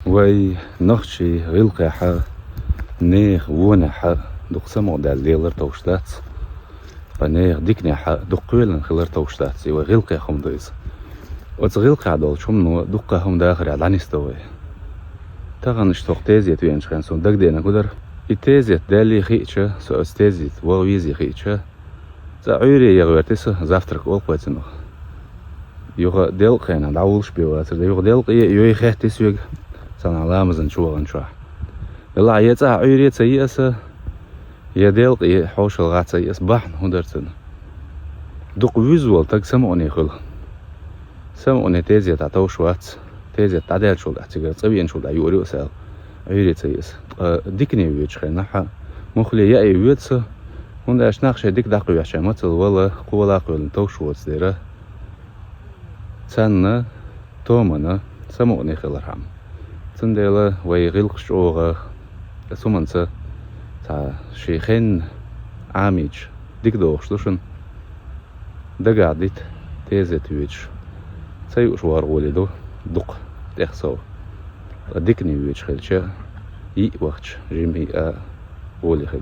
وي نخشي غلقي حا نيخ ونا حا دق سمو دال ديلر توشتات فنيخ ديكني حا دقويلن خلر توشتات سيوا غلقي خم دويس وتغلقي عدول شمنو دقا هم داخل على نستوي تغنش توق تيزيت وين شخنسون دق دينا قدر التيزيت دالي خيتشا سو استيزيت وويزي خيتشا زعيري يغويرتس زافترك والقواتنو يوغا ديلقينا دعولش بيواتر يوغا ديلقي يوي خيحتس يوغ سان علامزن شوغن شوح يلا عيتا عيري تيأس يديلقي حوش الغات تيأس بحن هندرتن دق ويزوال تاق سمعني خل سمعني تيزيت عطاو شوات تيزيت تعديل شول احتقال طبيعين شول عيوري وسال عيري تيأس ديكني ويتش خينا مخلي يأي ويتس هندا اشناقش ديك داقو يحشامات ولا قولا قول توشوات ديره تسانا تومنا سمعني خلرهم تنديلا ويغلقش اوغا سومنسا تا شيخين عاميج ديك دوغش دوشن دقعدت تيزت ويتش سيوش وارغولي دو دق تخسو ديكني ويتش خلشا يي وقتش جيمي غولي خلو